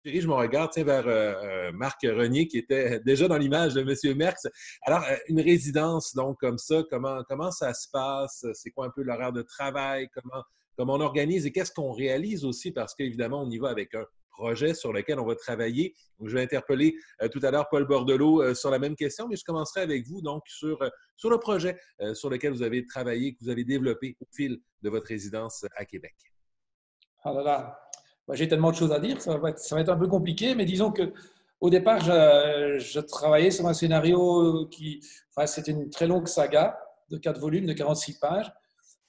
dirige mon regard tiens, vers Marc Renier, qui était déjà dans l'image de M. Merckx. Alors, une résidence, donc, comme ça, comment ça se passe? C'est quoi un peu l'horaire de travail? Comment on organise et qu'est-ce qu'on réalise aussi? Parce qu'évidemment, on y va avec un projet sur lequel on va travailler. Donc, je vais interpeller tout à l'heure Paul Bordelot sur la même question, mais je commencerai avec vous, donc, sur le projet sur lequel vous avez travaillé, que vous avez développé au fil de votre résidence à Québec. Ah là là, j'ai tellement de choses à dire, ça va être un peu compliqué, mais disons que au départ, je travaillais sur un scénario c'était une très longue saga de 4 volumes de 46 pages.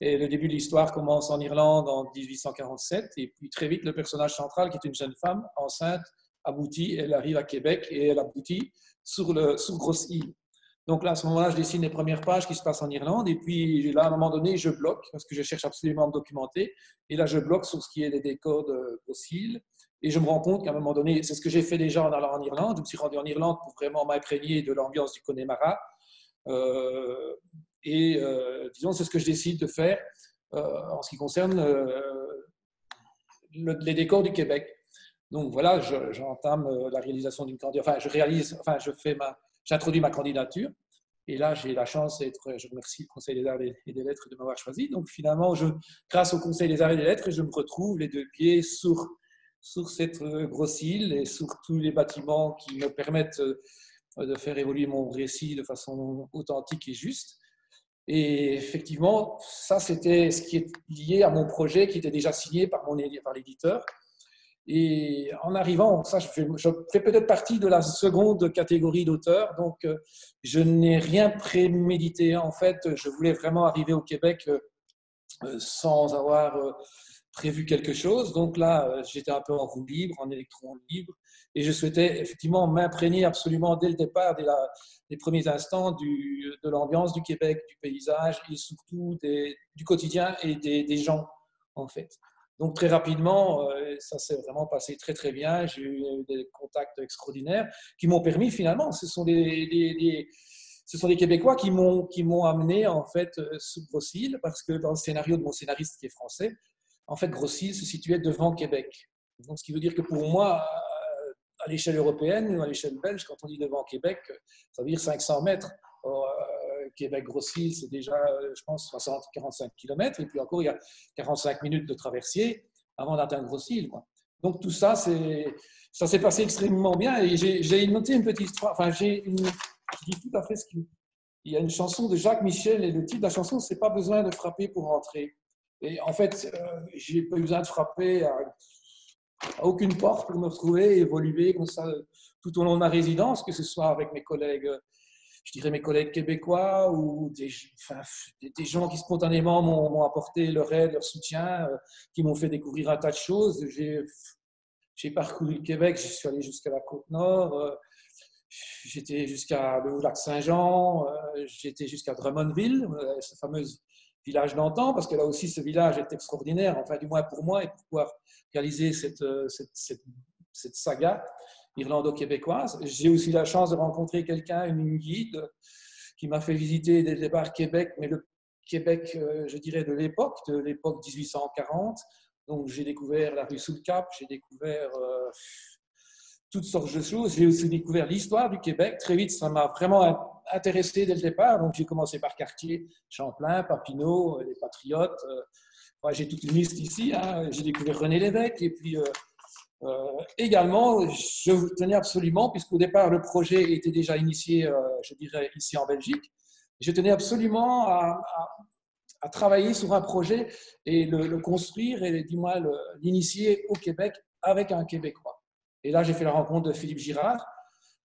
Et le début de l'histoire commence en Irlande en 1847. Et puis très vite, le personnage central, qui est une jeune femme enceinte, aboutit. Elle arrive à Québec et elle aboutit sur Grosse-Île. Donc là, à ce moment-là, je dessine les premières pages qui se passent en Irlande. Et puis là, à un moment donné, je bloque parce que je cherche absolument à me documenter. Et là, je bloque sur ce qui est les décors de Grosse-Île. Et je me rends compte qu'à un moment donné, c'est ce que j'ai fait déjà en allant en Irlande. Je me suis rendu en Irlande pour vraiment m'imprégner de l'ambiance du Connemara. Disons, c'est ce que je décide de faire en ce qui concerne les décors du Québec. Donc voilà, j'entame la réalisation d'une candidature. J'introduis ma candidature. Et là, j'ai la chance je remercie le Conseil des Arts et des Lettres de m'avoir choisi. Donc finalement, grâce au Conseil des Arts et des Lettres, je me retrouve les deux pieds sur cette grosse île et sur tous les bâtiments qui me permettent de faire évoluer mon récit de façon authentique et juste. Et effectivement, ça, c'était ce qui est lié à mon projet qui était déjà signé par l'éditeur. Et en arrivant, ça, je fais peut-être partie de la seconde catégorie d'auteurs, donc je n'ai rien prémédité. En fait, je voulais vraiment arriver au Québec sans avoir prévu quelque chose. Donc là, j'étais un peu en roue libre, en électron libre, et je souhaitais effectivement m'imprégner absolument dès le départ, des premiers instants de l'ambiance du Québec, du paysage et surtout du quotidien et des gens, en fait. Donc très rapidement, ça s'est vraiment passé très très bien. J'ai eu des contacts extraordinaires qui m'ont permis finalement, ce sont des Québécois qui m'ont amené en fait sous Grosse-Île, parce que dans le scénario de mon scénariste qui est français, en fait Grosse-Île se situait devant Québec. Donc ce qui veut dire que pour moi, à l'échelle européenne ou à l'échelle belge, quand on dit devant Québec, ça veut dire 500 mètres. Or, Québec-Grosse-Île, c'est déjà, je pense, 60-45 km. Et puis encore, il y a 45 minutes de traversier avant d'atteindre Grosse-Île. Donc tout ça, ça s'est passé extrêmement bien. Et j'ai noté une petite histoire. Enfin, je dis tout à fait ce qu'il Il y a une chanson de Jacques Michel et le titre de la chanson, c'est pas besoin de frapper pour rentrer. Et en fait, j'ai pas besoin de frapper à aucune porte pour me retrouver, évoluer comme ça tout au long de ma résidence, que ce soit avec mes collègues, je dirais mes collègues québécois ou des gens qui spontanément m'ont apporté leur aide, leur soutien, qui m'ont fait découvrir un tas de choses. J'ai parcouru le Québec, je suis allé jusqu'à la Côte-Nord, j'étais jusqu'à le Lac-Saint-Jean, j'étais jusqu'à Drummondville, ce fameux village d'antan, parce que là aussi ce village est extraordinaire, enfin du moins pour moi, et pour pouvoir réaliser cette saga irlando-québécoise. J'ai aussi la chance de rencontrer une guide qui m'a fait visiter dès le départ Québec, mais le Québec, je dirais, de l'époque 1840. Donc j'ai découvert la rue sous le Cap, j'ai découvert toutes sortes de choses. J'ai aussi découvert l'histoire du Québec. Très vite, ça m'a vraiment intéressé dès le départ. Donc j'ai commencé par Cartier, Champlain, Papineau, les Patriotes. J'ai toute une liste ici. J'ai découvert René Lévesque. Et puis également, je tenais absolument, puisqu'au départ, le projet était déjà initié, je dirais, ici en Belgique, je tenais absolument à travailler sur un projet et le construire et, dis-moi, l'initier au Québec avec un Québécois. Et là, j'ai fait la rencontre de Philippe Girard,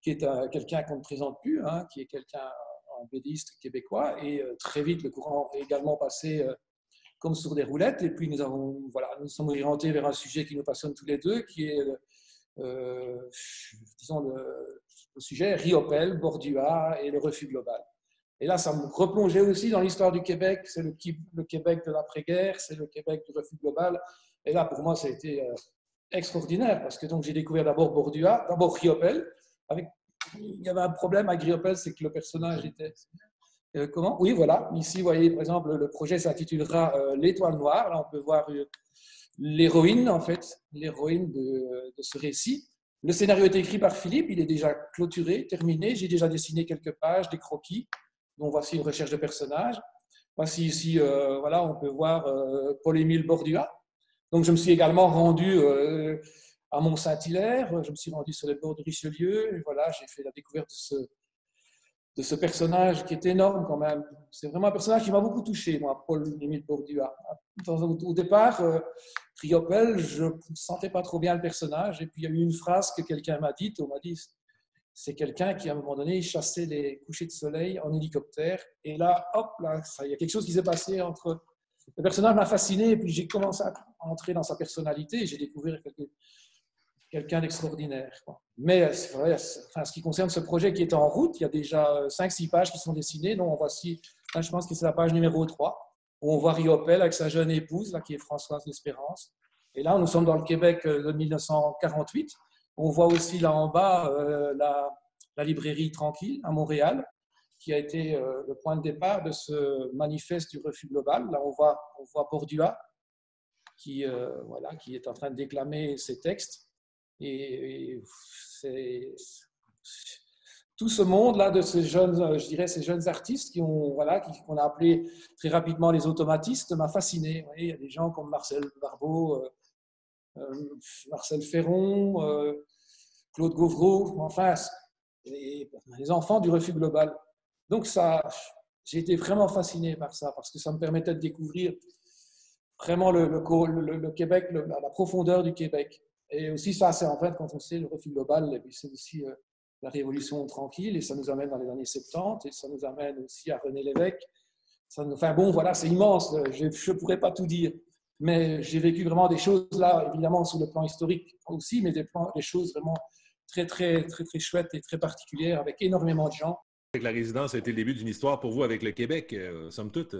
qui est quelqu'un qu'on ne présente plus, qui est un BDiste québécois. Et très vite, le courant est également passé comme sur des roulettes. Et puis, nous sommes orientés vers un sujet qui nous passionne tous les deux, qui est, disons, le sujet Riopelle, Bordua et le refus global. Et là, ça me replongeait aussi dans l'histoire du Québec. C'est le Québec de l'après-guerre, c'est le Québec du refus global. Et là, pour moi, ça a été extraordinaire, parce que donc j'ai découvert d'abord Bordua, d'abord Riopelle. Il y avait un problème avec Riopelle, c'est que le personnage était... comment? Oui, voilà. Ici, vous voyez, par exemple, le projet s'intitulera L'Étoile Noire. Là, on peut voir l'héroïne, en fait, l'héroïne de ce récit. Le scénario est écrit par Philippe, il est déjà clôturé, terminé. J'ai déjà dessiné quelques pages, des croquis. Donc voici une recherche de personnages. Voici ici, voilà, on peut voir Paul-Émile Bordua. Donc je me suis également rendu à Mont-Saint-Hilaire, je me suis rendu sur les bords de Richelieu. Et voilà, j'ai fait la découverte de ce personnage qui est énorme quand même. C'est vraiment un personnage qui m'a beaucoup touché, moi, Paul-Émile Bordua. Au départ, Riopel, je ne sentais pas trop bien le personnage. Et puis il y a eu une phrase que quelqu'un m'a dite. On m'a dit, c'est quelqu'un qui, à un moment donné, chassait les couchers de soleil en hélicoptère. Et là, hop, là, il y a quelque chose qui s'est passé entre... Le personnage m'a fasciné, et puis j'ai commencé à entrer dans sa personnalité, et j'ai découvert quelqu'un d'extraordinaire. Mais c'est vrai, enfin, ce qui concerne ce projet qui est en route, il y a déjà 5-6 pages qui sont dessinées. Donc, voici, là, je pense que c'est la page numéro 3, où on voit Riopel avec sa jeune épouse, là, qui est Françoise L'Espérance. Et là, nous sommes dans le Québec de 1948. On voit aussi là en bas la librairie Tranquille à Montréal, qui a été le point de départ de ce manifeste du refus global. Là, on voit Bordua qui, voilà, qui est en train de déclamer ses textes. Et c'est tout ce monde-là de ces jeunes, je dirais, ces jeunes artistes qui ont, voilà, qu'on a appelés très rapidement les automatistes, m'a fasciné. Vous voyez, il y a des gens comme Marcel Barbeau, Marcel Ferron, Claude Gauvreau, enfin, les enfants du refus global. Donc ça, j'ai été vraiment fasciné par ça, parce que ça me permettait de découvrir vraiment le Québec, la profondeur du Québec. Et aussi ça, c'est en fait, quand on sait le refus global, c'est aussi la Révolution tranquille, et ça nous amène dans les années 70, et ça nous amène aussi à René Lévesque. Enfin bon, voilà, c'est immense, je ne pourrais pas tout dire. Mais j'ai vécu vraiment des choses là, évidemment, sur le plan historique aussi, mais des choses vraiment très, très, très, très chouettes et très particulières, avec énormément de gens. La résidence a été le début d'une histoire pour vous avec le Québec, somme toute.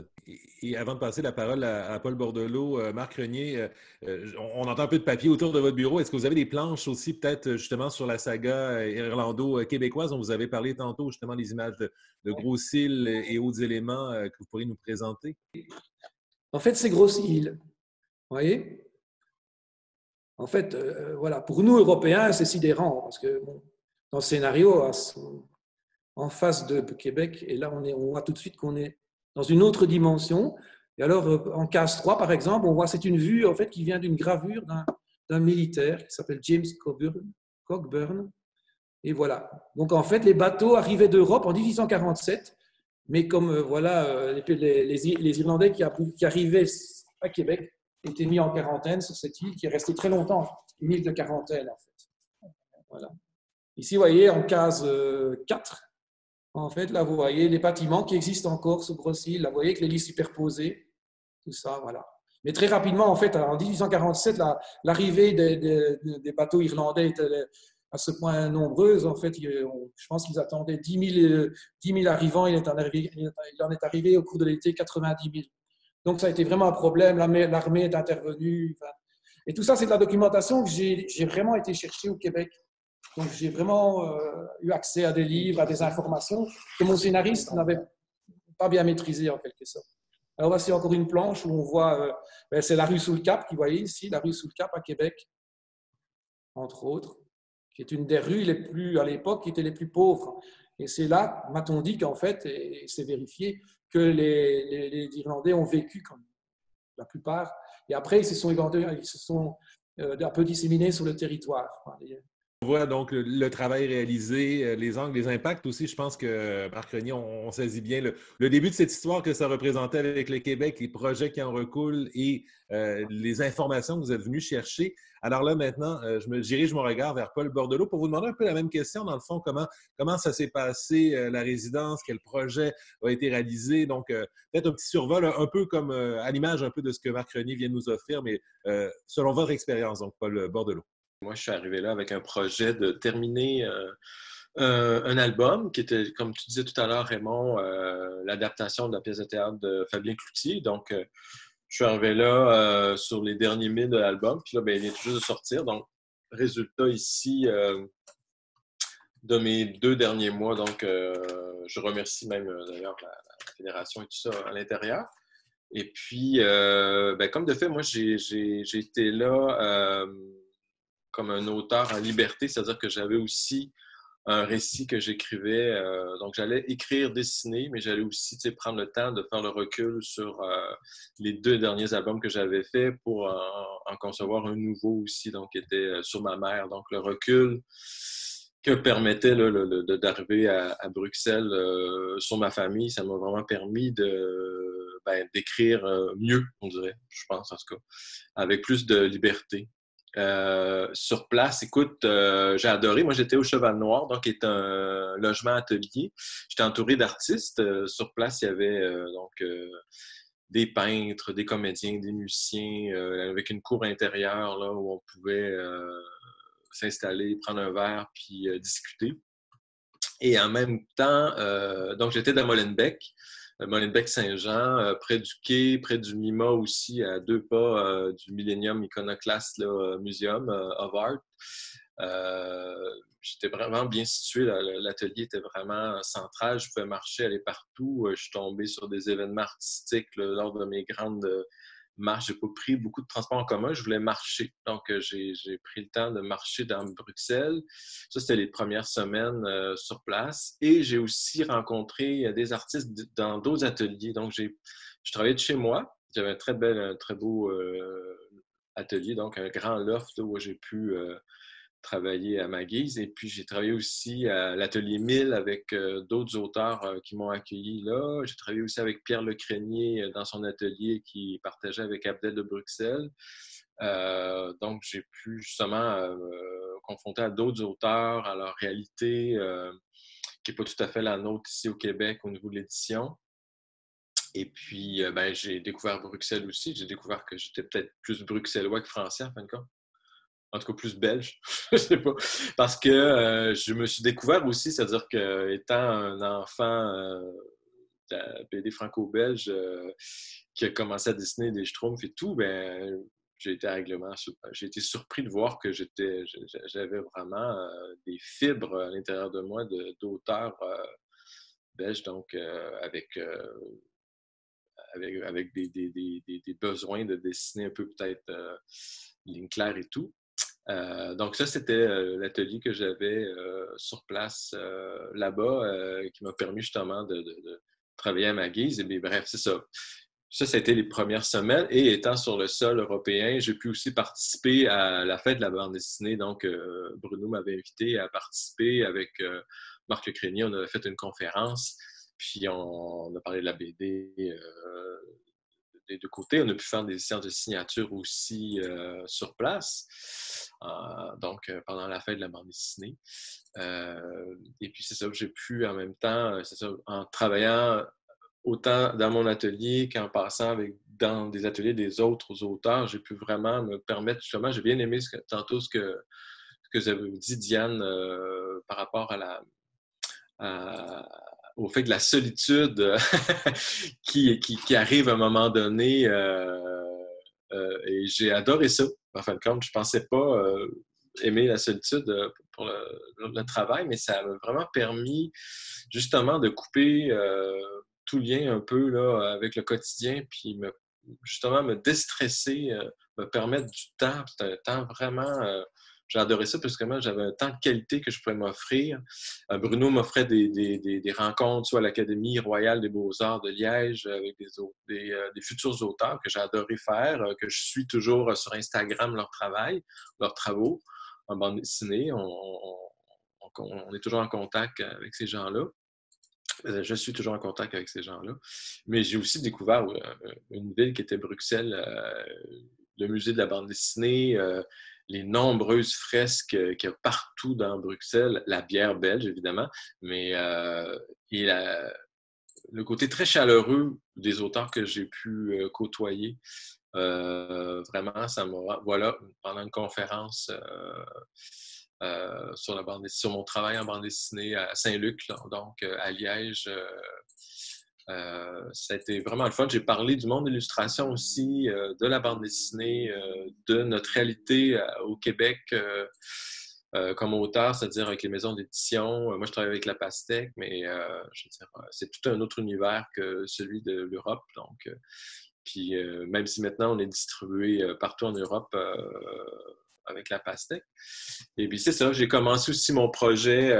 Et avant de passer la parole à Paul Bordelot, Marc Renier, on entend un peu de papier autour de votre bureau. Est-ce que vous avez des planches aussi, peut-être justement sur la saga irlando-québécoise dont vous avez parlé tantôt, justement des images de Gros-Îles et autres éléments que vous pourriez nous présenter? En fait, c'est Gros-Îles. Vous voyez? En fait, voilà, pour nous, Européens, c'est sidérant, parce que bon, dans le scénario, en face de Québec, et là, on voit tout de suite qu'on est dans une autre dimension. Et alors, en case 3, par exemple, on voit, c'est une vue, en fait, qui vient d'une gravure d'un militaire qui s'appelle James Cockburn. Et voilà. Donc, en fait, les bateaux arrivaient d'Europe en 1847, mais comme, voilà, les Irlandais qui arrivaient à Québec étaient mis en quarantaine sur cette île qui est restée très longtemps, une île de quarantaine, en fait. Voilà. Ici, vous voyez, en case 4, en fait, là, vous voyez les bâtiments qui existent encore sur Gros-Îles. Là, vous voyez que les lits superposés, tout ça, voilà. Mais très rapidement, en fait, en 1847, l'arrivée des bateaux irlandais était à ce point nombreuse. En fait, je pense qu'ils attendaient 10 000 arrivants. Il en est arrivé au cours de l'été 90 000. Donc, ça a été vraiment un problème. L'armée est intervenue. Enfin, et tout ça, c'est de la documentation que j'ai vraiment été chercher au Québec. Donc, j'ai vraiment eu accès à des livres, à des informations que mon scénariste n'avait pas bien maîtrisées, en quelque sorte. Alors, voici encore une planche où on voit, c'est la rue sous le Cap, vous voyez ici, la rue sous le Cap à Québec, entre autres, qui est une des rues les plus, à l'époque, qui était les plus pauvres. Et c'est là, m'a-t-on dit qu'en fait, et c'est vérifié, que les Irlandais ont vécu, comme la plupart, et après, ils se sont un peu disséminés sur le territoire. On voit donc le travail réalisé, les angles, les impacts aussi. Je pense que, Marc Renier, on saisit bien le début de cette histoire que ça représentait avec le Québec, les projets qui en recoulent et les informations que vous êtes venus chercher. Alors là, maintenant, je me dirige mon regard vers Paul Bordelot pour vous demander un peu la même question. Dans le fond, comment ça s'est passé, la résidence, quel projet a été réalisé? Donc, peut-être un petit survol, un peu comme à l'image un peu de ce que Marc Renier vient de nous offrir, mais selon votre expérience, donc Paul Bordelot. Moi, je suis arrivé là avec un projet de terminer un album qui était, comme tu disais tout à l'heure, Raymond, l'adaptation de la pièce de théâtre de Fabien Cloutier. Donc, je suis arrivé là sur les derniers milles de l'album. Puis là, ben, il vient tout juste de sortir. Donc, résultat ici de mes 2 derniers mois. Donc, je remercie même d'ailleurs la Fédération et tout ça à l'intérieur. Et puis, ben, comme de fait, moi, j'ai été là... comme un auteur en liberté, c'est-à-dire que j'avais aussi un récit que j'écrivais. Donc, j'allais écrire, dessiner, mais j'allais aussi prendre le temps de faire le recul sur les 2 derniers albums que j'avais faits pour en concevoir un nouveau aussi, donc qui était sur ma mère. Donc, le recul que permettait d'arriver à Bruxelles sur ma famille, ça m'a vraiment permis d'écrire mieux, on dirait, je pense en tout cas, avec plus de liberté. Sur place, écoute, j'ai adoré. Moi, j'étais au Cheval Noir, donc qui est un logement atelier. J'étais entouré d'artistes. Sur place, il y avait des peintres, des comédiens, des musiciens, avec une cour intérieure là, où on pouvait s'installer, prendre un verre, puis discuter. Et en même temps, donc j'étais dans Molenbeek. Molenbeek-Saint-Jean, près du quai, près du MIMA aussi, à 2 pas du Millennium Iconoclast là, Museum of Art. J'étais vraiment bien situé. L'atelier était vraiment central. Je pouvais marcher, aller partout. Je suis tombé sur des événements artistiques là, lors de mes grandes marches. Je n'ai pas pris beaucoup de transport en commun. Je voulais marcher. Donc, j'ai pris le temps de marcher dans Bruxelles. Ça, c'était les premières semaines sur place. Et j'ai aussi rencontré des artistes dans d'autres ateliers. Donc, je travaillais de chez moi. J'avais un très beau atelier, donc un grand loft où j'ai pu travailler à ma guise. Et puis, j'ai travaillé aussi à l'Atelier 1000 avec d'autres auteurs qui m'ont accueilli là. J'ai travaillé aussi avec Pierre Lecrénier dans son atelier qui partageait avec Abdel de Bruxelles. Donc, j'ai pu justement confronter à d'autres auteurs, à leur réalité qui n'est pas tout à fait la nôtre ici au Québec au niveau de l'édition. Et puis, j'ai découvert Bruxelles aussi. J'ai découvert que j'étais peut-être plus bruxellois que français, en fin de compte. En tout cas, plus belge, je sais pas. Parce que je me suis découvert aussi, c'est-à-dire qu'étant un enfant de la BD franco-belge qui a commencé à dessiner des schtroumpfs et tout, j'ai été surpris de voir que j'avais vraiment des fibres à l'intérieur de moi d'auteurs belges, donc avec des besoins de dessiner un peu peut-être ligne claire et tout. Donc ça, c'était l'atelier que j'avais sur place là-bas qui m'a permis justement de travailler à ma guise. Et bien, bref, c'est ça. Ça a été les premières semaines. Et étant sur le sol européen, j'ai pu aussi participer à la fête de la bande dessinée. Donc, Bruno m'avait invité à participer avec Marc Lecrénier. On avait fait une conférence. Puis, on a parlé de la BD des 2 côtés. On a pu faire des séances de signature aussi sur place, donc pendant la fête de la bande dessinée. Et puis c'est ça que j'ai pu en même temps, c'est ça, en travaillant autant dans mon atelier qu'en passant dans des ateliers des autres auteurs, j'ai pu vraiment me permettre, justement, j'ai bien aimé tantôt ce que vous avez dit, Diane, par rapport au fait de la solitude qui arrive à un moment donné. Et j'ai adoré ça. En fin de compte, je ne pensais pas aimer la solitude pour le travail, mais ça m'a vraiment permis justement de couper tout lien un peu là, avec le quotidien, puis justement me déstresser, me permettre du temps. C'est un temps vraiment... j'ai adoré ça parce que moi, j'avais un temps de qualité que je pouvais m'offrir. Bruno m'offrait des rencontres, soit à l'Académie royale des beaux-arts de Liège, avec des futurs auteurs que j'ai adoré faire, que je suis toujours sur Instagram, leur travail, leurs travaux en bande dessinée. On est toujours en contact avec ces gens-là. Je suis toujours en contact avec ces gens-là. Mais j'ai aussi découvert une ville qui était Bruxelles, le musée de la bande dessinée, les nombreuses fresques qu'il y a partout dans Bruxelles, la bière belge, évidemment, mais et le côté très chaleureux des auteurs que j'ai pu côtoyer. Vraiment, ça m'a... Voilà, pendant une conférence sur mon travail en bande dessinée à Saint-Luc, là, donc à Liège. Ça a été vraiment le fun. J'ai parlé du monde de l'illustration aussi, de la bande dessinée, de notre réalité au Québec comme auteur, c'est-à-dire avec les maisons d'édition. Moi, je travaille avec La Pastèque, mais je veux dire, c'est tout un autre univers que celui de l'Europe. Donc, puis même si maintenant on est distribué partout en Europe avec la pastèque. Et puis c'est ça, j'ai commencé aussi mon projet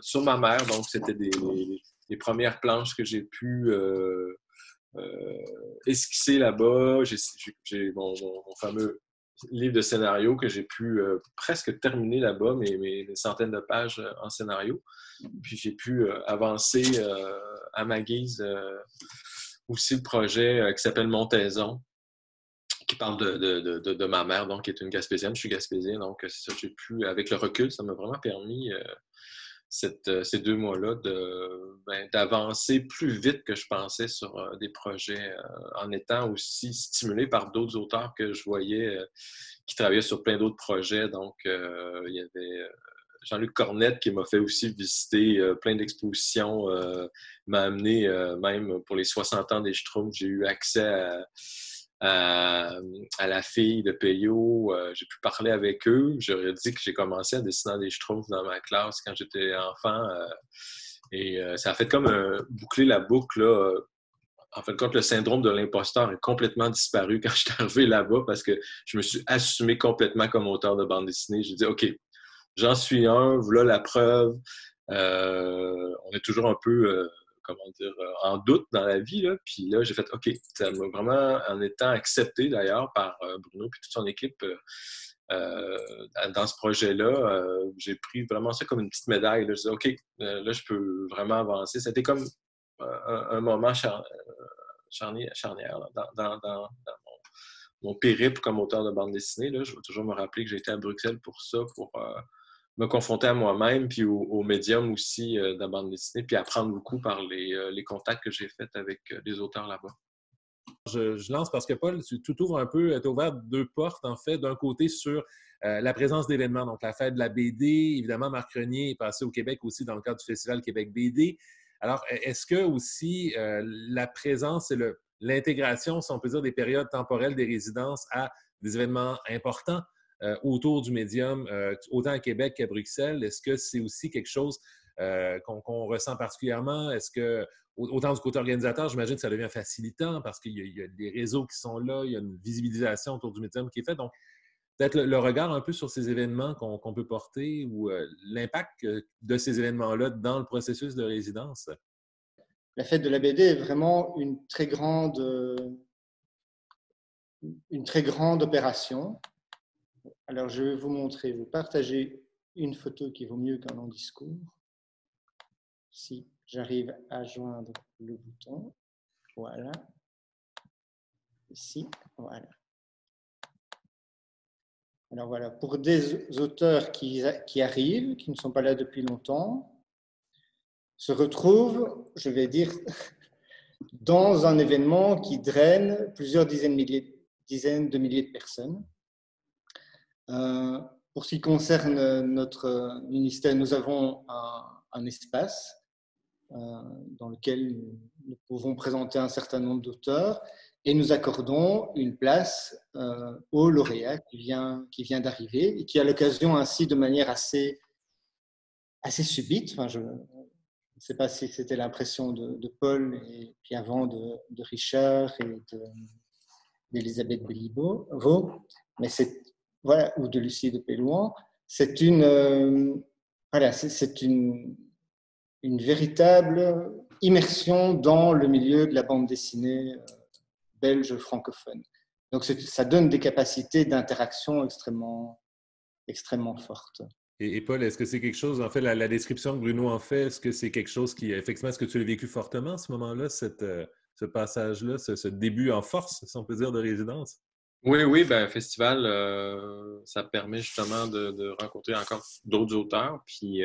sur ma mère, donc c'était des premières planches que j'ai pu esquisser là-bas. J'ai mon fameux livre de scénario que j'ai pu presque terminer là-bas, mes centaines de pages en scénario. Puis j'ai pu avancer à ma guise aussi le projet qui s'appelle Montaison, qui parle de ma mère, donc qui est une Gaspésienne. Je suis Gaspésien, donc c'est ça, j'ai pu, avec le recul, ça m'a vraiment permis ces 2 mois-là d'avancer plus vite que je pensais sur des projets en étant aussi stimulé par d'autres auteurs que je voyais qui travaillaient sur plein d'autres projets. Donc, il y avait Jean-Luc Cornette qui m'a fait aussi visiter plein d'expositions, m'a amené même pour les 60 ans des Schtroumpfs, j'ai eu accès à la fille de Peyo. J'ai pu parler avec eux. J'aurais dit que j'ai commencé à dessiner des Schtroumpfs dans ma classe quand j'étais enfant. Et ça a fait comme boucler la boucle, là. En fin de compte, le syndrome de l'imposteur est complètement disparu quand je suis arrivé là-bas parce que je me suis assumé complètement comme auteur de bande dessinée. J'ai dit, OK, j'en suis un, voilà la preuve. On est toujours un peu, en doute dans la vie. Là. Puis là, j'ai fait, OK, ça m'a vraiment, en étant accepté d'ailleurs par Bruno et toute son équipe dans ce projet-là, j'ai pris vraiment ça comme une petite médaille. Là. Je disais, OK, là, je peux vraiment avancer. C'était comme un moment charnière là, dans mon périple comme auteur de bande dessinée. Là. Je vais toujours me rappeler que j'ai été à Bruxelles pour ça, pour me confronter à moi-même, puis au médium aussi de la bande dessinée, puis apprendre beaucoup par les contacts que j'ai faits avec les auteurs là-bas. Je lance parce que, Paul, tu ouvres un peu, tu as ouvert 2 portes, en fait. D'un côté, sur la présence d'événements, donc la fête de la BD. Évidemment, Marc Renier est passé au Québec aussi dans le cadre du Festival Québec BD. Alors, est-ce que aussi la présence et l'intégration, si on peut dire, des périodes temporelles des résidences à des événements importants autour du médium, autant à Québec qu'à Bruxelles, est-ce que c'est aussi quelque chose qu'on ressent particulièrement? Est-ce que, autant du côté organisateur, j'imagine que ça devient facilitant parce qu'il y a des réseaux qui sont là, il y a une visibilisation autour du médium qui est faite. Donc, peut-être le regard un peu sur ces événements qu'on peut porter ou l'impact de ces événements-là dans le processus de résidence. La fête de la BD est vraiment une très grande opération. Alors, je vais vous partager une photo qui vaut mieux qu'un long discours. Si j'arrive à joindre le bouton, voilà. Ici, voilà. Alors voilà, pour des auteurs qui arrivent, qui ne sont pas là depuis longtemps, se retrouvent, je vais dire, dans un événement qui draine plusieurs dizaines de milliers de personnes. Pour ce qui concerne notre ministère, nous avons un espace dans lequel nous pouvons présenter un certain nombre d'auteurs et nous accordons une place au lauréat qui vient d'arriver et qui a l'occasion ainsi, de manière assez subite, enfin, je ne sais pas si c'était l'impression de Paul et puis avant de Richard et d'Elisabeth Béliveau, mais voilà, ou de Lucie de Pélouan, c'est une véritable immersion dans le milieu de la bande dessinée belge francophone. Donc ça donne des capacités d'interaction extrêmement fortes. Et Paul, est-ce que c'est quelque chose, en fait, la description que Bruno en fait, est-ce que c'est quelque chose qui, effectivement, est-ce que tu l'as vécu fortement à ce moment-là, ce passage-là, ce début en force, si on peut dire, de résidence? Oui, ben, un festival, ça permet justement de rencontrer encore d'autres auteurs. Puis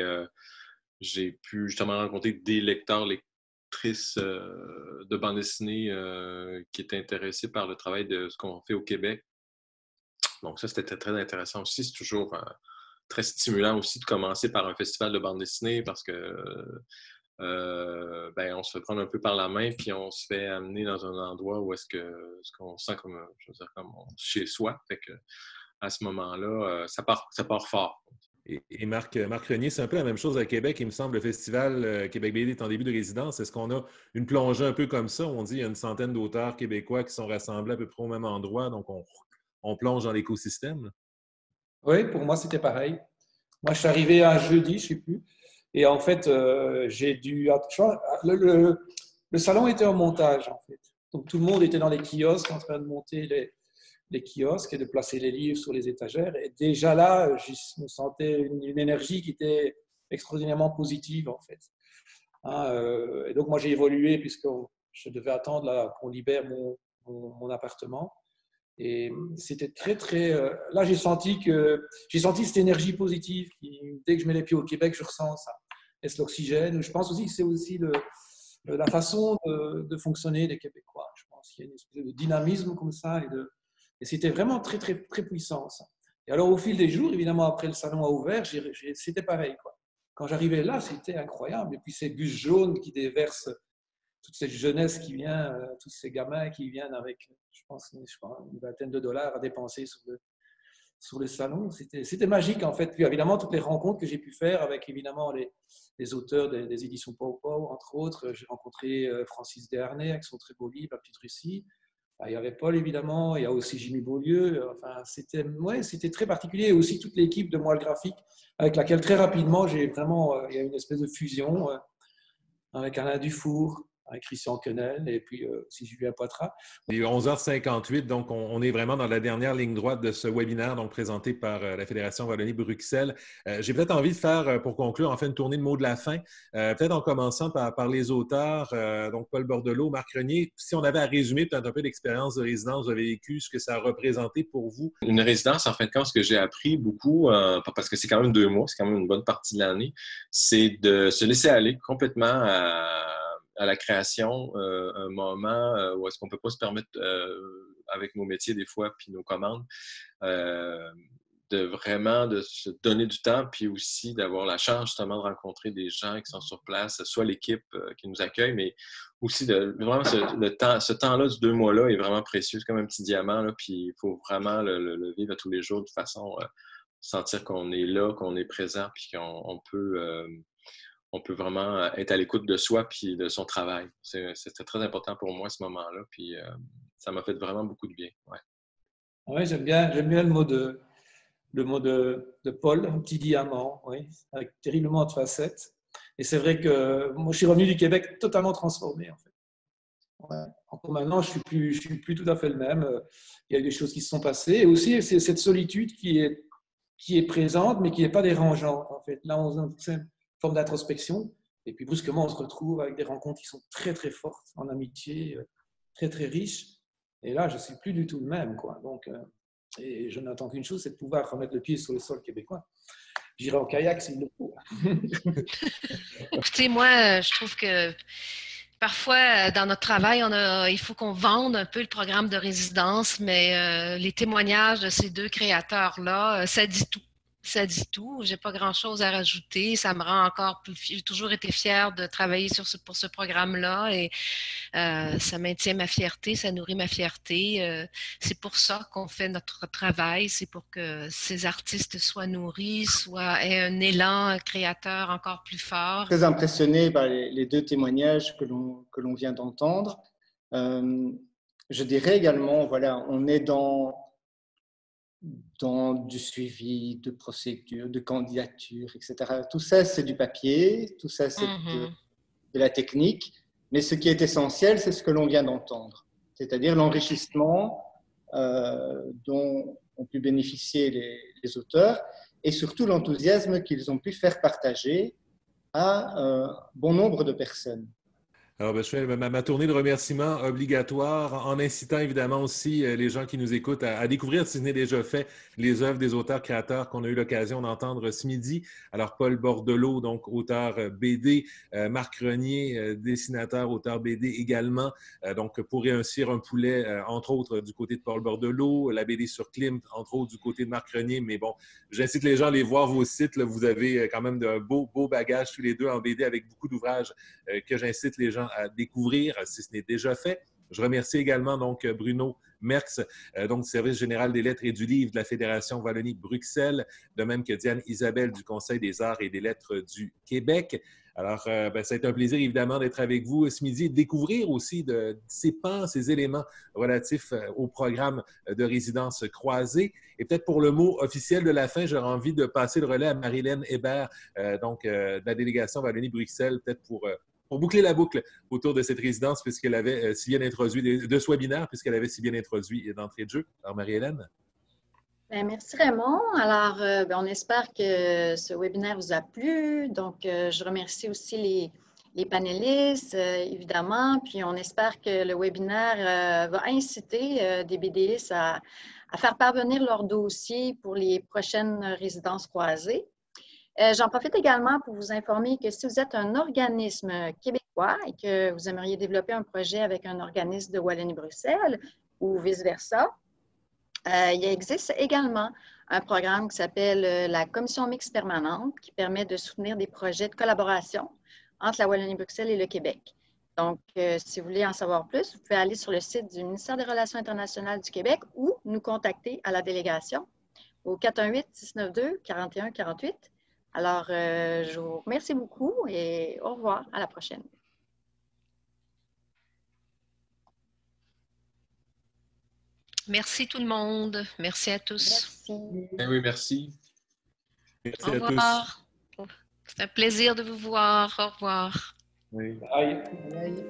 j'ai pu justement rencontrer des lecteurs, lectrices de bande dessinée qui étaient intéressés par le travail de ce qu'on fait au Québec. Donc ça, c'était très intéressant aussi. C'est toujours très stimulant aussi de commencer par un festival de bande dessinée parce que on se fait prendre un peu par la main puis on se fait amener dans un endroit où est-ce qu'on se sent comme chez soi. Fait que à ce moment-là, ça part fort. Et Marc Renier, c'est un peu la même chose à Québec. Il me semble, le festival Québec BD est en début de résidence. Est-ce qu'on a une plongée un peu comme ça? On dit qu'il y a une centaine d'auteurs québécois qui sont rassemblés à peu près au même endroit, donc on plonge dans l'écosystème. Oui, pour moi, c'était pareil. Moi, je suis arrivé un jeudi, je ne sais plus. Et en fait, j'ai dû. Le salon était en montage, en fait. Donc, tout le monde était dans les kiosques en train de monter les kiosques et de placer les livres sur les étagères. Et déjà là, je me sentais une énergie qui était extraordinairement positive, en fait. Hein, et donc, moi, j'ai évolué puisque je devais attendre là, qu'on libère mon appartement. Et c'était très, très. Là, j'ai senti cette énergie positive. Dès que je mets les pieds au Québec, je ressens ça. Est-ce l'oxygène? Je pense aussi que c'est aussi la façon de fonctionner des Québécois. Je pense qu'il y a une espèce de dynamisme comme ça. Et c'était vraiment très, très, très puissant, ça. Et alors, au fil des jours, évidemment, après le salon a ouvert, c'était pareil, quoi. Quand j'arrivais là, c'était incroyable. Et puis, ces bus jaunes qui déversent toute cette jeunesse qui vient, tous ces gamins qui viennent avec, je pense, une vingtaine de dollars à dépenser sur le salon. C'était magique, en fait. Puis évidemment, toutes les rencontres que j'ai pu faire avec, évidemment, les auteurs des éditions Pau Pau, entre autres. J'ai rencontré Francis Desharnais avec son très beau livre, La Petite Russie. Il y avait Paul, évidemment. Il y a aussi Jimmy Beaulieu. Enfin, c'était très particulier. Et aussi toute l'équipe de Moi le Graphique, avec laquelle, très rapidement, il y a une espèce de fusion avec Alain Dufour, avec Christian Quenel et puis si Julien Poitras. Il est 11h58, donc on est vraiment dans la dernière ligne droite de ce webinaire donc présenté par la Fédération Wallonie-Bruxelles. J'ai peut-être envie de faire, pour conclure, en fait, une tournée de mots de la fin, peut-être en commençant par les auteurs, donc Paul Bordelot, Marc Renier. Si on avait à résumer peut-être un peu l'expérience de résidence que vous avez vécue, ce que ça a représenté pour vous. Une résidence, en fin de compte, ce que j'ai appris beaucoup, parce que c'est quand même 2 mois, c'est quand même une bonne partie de l'année, c'est de se laisser aller complètement à la création, un moment où est-ce qu'on ne peut pas se permettre, avec nos métiers des fois, puis nos commandes, de se donner du temps, puis aussi d'avoir la chance justement de rencontrer des gens qui sont sur place, soit l'équipe qui nous accueille, mais aussi vraiment ce temps-là du 2 mois-là est vraiment précieux, c'est comme un petit diamant, là, puis il faut vraiment le vivre à tous les jours de façon sentir qu'on est là, qu'on est présent, puis on peut vraiment être à l'écoute de soi puis de son travail. C'était très important pour moi, ce moment-là, puis ça m'a fait vraiment beaucoup de bien. Ouais. Oui, j'aime bien le mot de Paul, un petit diamant, oui, avec terriblement de facettes. Et c'est vrai que moi, je suis revenu du Québec totalement transformé, en fait. Ouais. Encore maintenant, je suis plus tout à fait le même. Il y a eu des choses qui se sont passées. Et aussi, c'est cette solitude qui est présente, mais qui n'est pas dérangeante, en fait. Là, on a une forme d'introspection. Et puis, brusquement, on se retrouve avec des rencontres qui sont très, très fortes, en amitié, très, très riches. Et là, je ne suis plus du tout le même, quoi. Donc, et je n'attends qu'une chose, c'est de pouvoir remettre le pied sur le sol québécois. J'irai en kayak s'il le faut. Écoutez, moi, je trouve que parfois, dans notre travail, il faut qu'on vende un peu le programme de résidence, mais les témoignages de ces 2 créateurs-là, ça dit tout. Ça dit tout. J'ai pas grand-chose à rajouter. Ça me rend encore plus fière. J'ai toujours été fière de travailler pour ce programme-là et ça maintient ma fierté, ça nourrit ma fierté. C'est pour ça qu'on fait notre travail. C'est pour que ces artistes soient nourris, aient un élan créateur encore plus fort. Très impressionné par les 2 témoignages que l'on vient d'entendre. Je dirais également, voilà, on est dans du suivi, de procédures, de candidatures, etc. Tout ça, c'est du papier, tout ça, c'est de la technique, mais ce qui est essentiel, c'est ce que l'on vient d'entendre, c'est-à-dire l'enrichissement dont ont pu bénéficier les auteurs et surtout l'enthousiasme qu'ils ont pu faire partager à bon nombre de personnes. Alors, je fais ma tournée de remerciements obligatoire en incitant évidemment aussi les gens qui nous écoutent à découvrir, si ce n'est déjà fait, les œuvres des auteurs-créateurs qu'on a eu l'occasion d'entendre ce midi. Alors, Paul Bordelot, donc auteur BD, Marc Renier, dessinateur, auteur BD également. Donc, Pour réussir un poulet, entre autres, du côté de Paul Bordelot, la BD sur Klimt, entre autres, du côté de Marc Renier. Mais bon, j'incite les gens à aller voir vos sites. Là. Vous avez quand même de beaux bagages tous les deux en BD avec beaucoup d'ouvrages que j'incite les gens à découvrir si ce n'est déjà fait. Je remercie également donc Bruno Merckx, donc du service général des lettres et du livre de la Fédération Wallonie-Bruxelles, de même que Diane Isabelle du Conseil des arts et des lettres du Québec. Alors, ça a été un plaisir, évidemment, d'être avec vous ce midi et de découvrir aussi ces pans, ces éléments relatifs au programme de résidence croisée. Et peut-être pour le mot officiel de la fin, j'aurais envie de passer le relais à Marie-Hélène Hébert, de la délégation Wallonie-Bruxelles, peut-être pour boucler la boucle autour de cette résidence, puisqu'elle avait si bien introduit, de ce webinaire, puisqu'elle avait si bien introduit d'entrée de jeu. Alors, Marie-Hélène? Merci Raymond. Alors, on espère que ce webinaire vous a plu. Donc, je remercie aussi les panélistes, évidemment. Puis, on espère que le webinaire va inciter des BDistes à faire parvenir leur dossier pour les prochaines résidences croisées. J'en profite également pour vous informer que si vous êtes un organisme québécois et que vous aimeriez développer un projet avec un organisme de Wallonie-Bruxelles ou vice-versa, il existe également un programme qui s'appelle la Commission mixte permanente qui permet de soutenir des projets de collaboration entre la Wallonie-Bruxelles et le Québec. Donc, si vous voulez en savoir plus, vous pouvez aller sur le site du ministère des Relations internationales du Québec ou nous contacter à la délégation au 418-692-4148. Alors, je vous remercie beaucoup et au revoir, à la prochaine. Merci tout le monde. Merci à tous. Merci. Oui, merci. Merci Au à tous. revoir. C'est un plaisir de vous voir. Au revoir. Oui. Bye. Bye.